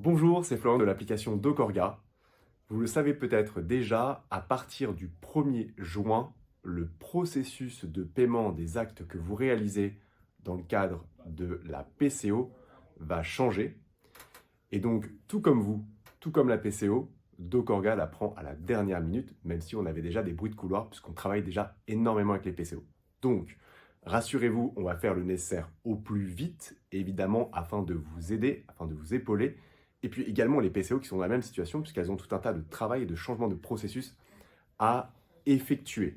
Bonjour, c'est Florent de l'application DocOrga. Vous le savez peut-être déjà, à partir du 1er juin, le processus de paiement des actes que vous réalisez dans le cadre de la PCO va changer. Et donc, tout comme vous, tout comme la PCO, DocOrga la prend à la dernière minute, même si on avait déjà des bruits de couloir, puisqu'on travaille déjà énormément avec les PCO. Donc, rassurez-vous, on va faire le nécessaire au plus vite, évidemment, afin de vous aider, afin de vous épauler. Et puis également les PCO qui sont dans la même situation, puisqu'elles ont tout un tas de travail et de changement de processus à effectuer.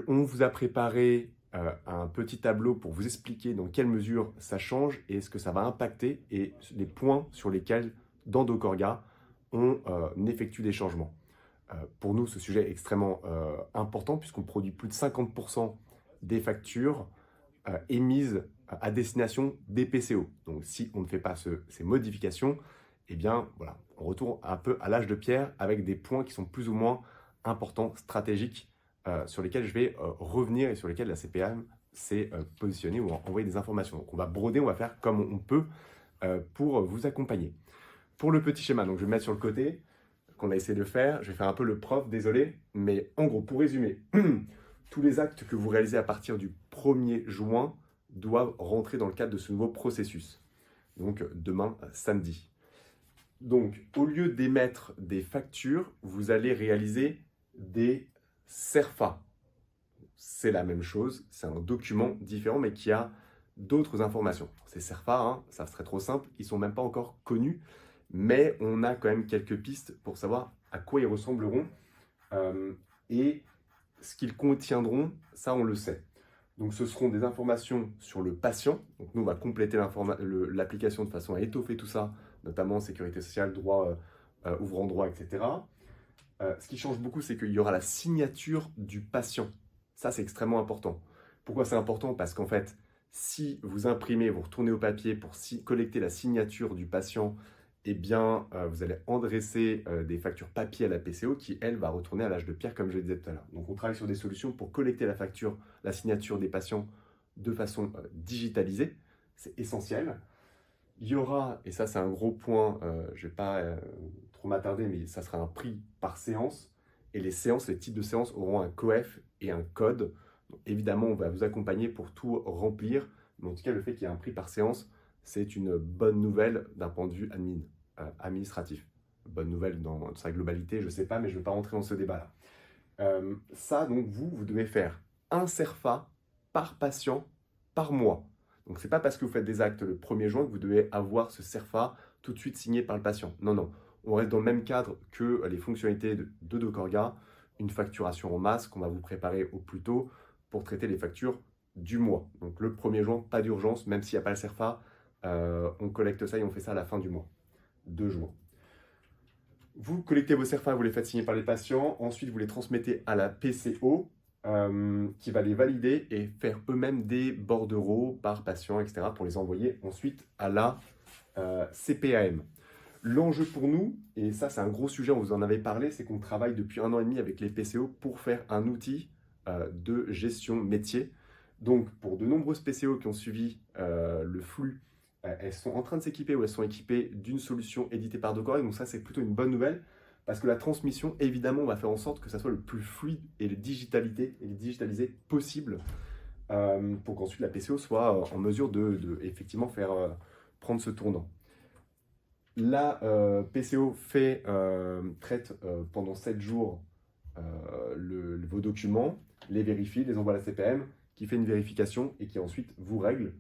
On vous a préparé un petit tableau pour vous expliquer dans quelle mesure ça change et ce que ça va impacter et les points sur lesquels, dans DocOrga, on effectue des changements. Pour nous, ce sujet est extrêmement important puisqu'on produit plus de 50% des factures émises à destination des PCO. Donc si on ne fait pas ces modifications, eh bien voilà, on retourne un peu à l'âge de pierre avec des points qui sont plus ou moins importants, stratégiques, sur lesquels je vais revenir et sur lesquels la CPM s'est positionnée ou envoyer des informations. Donc on va broder, on va faire comme on peut pour vous accompagner. Pour le petit schéma, donc je vais mettre sur le côté, qu'on a essayé de faire, je vais faire un peu le prof, désolé, mais en gros, pour résumer, tous les actes que vous réalisez à partir du 1er juin doivent rentrer dans le cadre de ce nouveau processus. Donc demain, samedi. Donc, au lieu d'émettre des factures, vous allez réaliser des CERFA. C'est la même chose, c'est un document différent, mais qui a d'autres informations. Ces CERFA, ça serait trop simple, ils ne sont même pas encore connus, mais on a quand même quelques pistes pour savoir à quoi ils ressembleront et ce qu'ils contiendront, ça on le sait. Donc ce seront des informations sur le patient. Donc nous on va compléter l'application de façon à étoffer tout ça, notamment sécurité sociale, droit, ouvrant droit, etc. Ce qui change beaucoup, c'est qu'il y aura la signature du patient. Ça c'est extrêmement important. Pourquoi c'est important? Parce qu'en fait, si vous imprimez, vous retournez au papier pour collecter la signature du patient, eh bien, vous allez endresser des factures papier à la PCO qui, elle, va retourner à l'âge de pierre, comme je le disais tout à l'heure. Donc, on travaille sur des solutions pour collecter la facture, la signature des patients de façon digitalisée. C'est essentiel. Il y aura, et ça c'est un gros point, je ne vais pas trop m'attarder, mais ça sera un prix par séance. Et les séances, les types de séances auront un coef et un code. Donc, évidemment, on va vous accompagner pour tout remplir. Mais en tout cas, le fait qu'il y ait un prix par séance, c'est une bonne nouvelle d'un point de vue administratif. Bonne nouvelle dans sa globalité, je ne sais pas, mais je ne vais pas rentrer dans ce débat-là. Ça, donc, vous devez faire un CERFA par patient par mois. Donc, ce n'est pas parce que vous faites des actes le 1er juin que vous devez avoir ce CERFA tout de suite signé par le patient. Non, non. On reste dans le même cadre que les fonctionnalités de DocOrga, une facturation en masse qu'on va vous préparer au plus tôt pour traiter les factures du mois. Donc, le 1er juin, pas d'urgence, même s'il n'y a pas le CERFA, on collecte ça et on fait ça à la fin du mois, de juin. Vous collectez vos CERFA, vous les faites signer par les patients, ensuite vous les transmettez à la PCO qui va les valider et faire eux-mêmes des bordereaux par patient, etc. pour les envoyer ensuite à la CPAM. L'enjeu pour nous, et ça c'est un gros sujet, on vous en avait parlé, c'est qu'on travaille depuis 1 an et demi avec les PCO pour faire un outil de gestion métier. Donc pour de nombreuses PCO qui ont suivi le flux, elles sont en train de s'équiper ou elles sont équipées d'une solution éditée par DocOrga. Donc ça c'est plutôt une bonne nouvelle parce que la transmission, évidemment, on va faire en sorte que ça soit le plus fluide et le digitalisé possible pour qu'ensuite la PCO soit en mesure de effectivement faire prendre ce tournant. La PCO traite pendant 7 jours vos documents, les vérifie, les envoie à la CPM, qui fait une vérification et qui ensuite vous règle.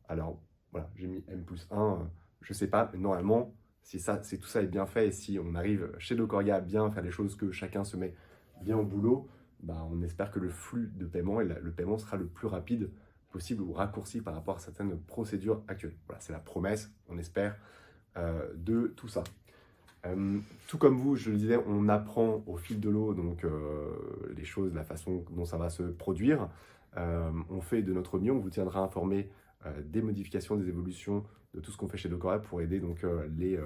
Alors voilà, j'ai mis M+1, je ne sais pas, mais normalement, si tout ça est bien fait et si on arrive chez DocOrga à bien faire les choses, que chacun se met bien au boulot, bah, on espère que le flux de paiement et le paiement sera le plus rapide possible ou raccourci par rapport à certaines procédures actuelles. Voilà, c'est la promesse, on espère, de tout ça. Tout comme vous, je le disais, on apprend au fil de l'eau donc les choses, la façon dont ça va se produire. On fait de notre mieux, on vous tiendra informé des modifications, des évolutions, de tout ce qu'on fait chez DocOrga pour aider donc les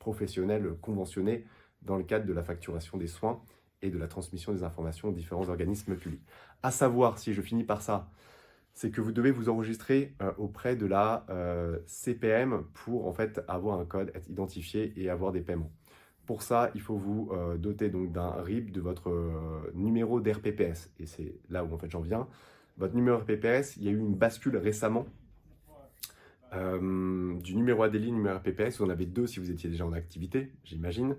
professionnels conventionnés dans le cadre de la facturation des soins et de la transmission des informations aux différents organismes publics. À savoir, si je finis par ça, c'est que vous devez vous enregistrer auprès de la CPM pour en fait avoir un code, être identifié et avoir des paiements. Pour ça, il faut vous doter donc d'un RIB de votre numéro d'RPPS. Et c'est là où en fait j'en viens. Votre numéro RPPS, il y a eu une bascule récemment du numéro ADELI, numéro RPPS. Vous en avez deux si vous étiez déjà en activité, j'imagine.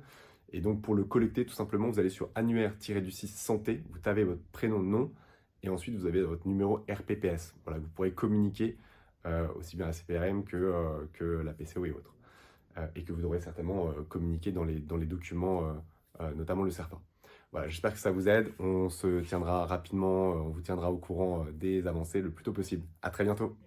Et donc pour le collecter, tout simplement, vous allez sur annuaire-du-6 santé, vous tapez votre prénom, nom, et ensuite vous avez votre numéro RPPS. Voilà, vous pourrez communiquer aussi bien à la CPRM que la PCO et autres. Et que vous aurez certainement communiqué dans les documents, notamment le CERFA. Voilà, j'espère que ça vous aide. On se tiendra rapidement, on vous tiendra au courant des avancées le plus tôt possible. À très bientôt.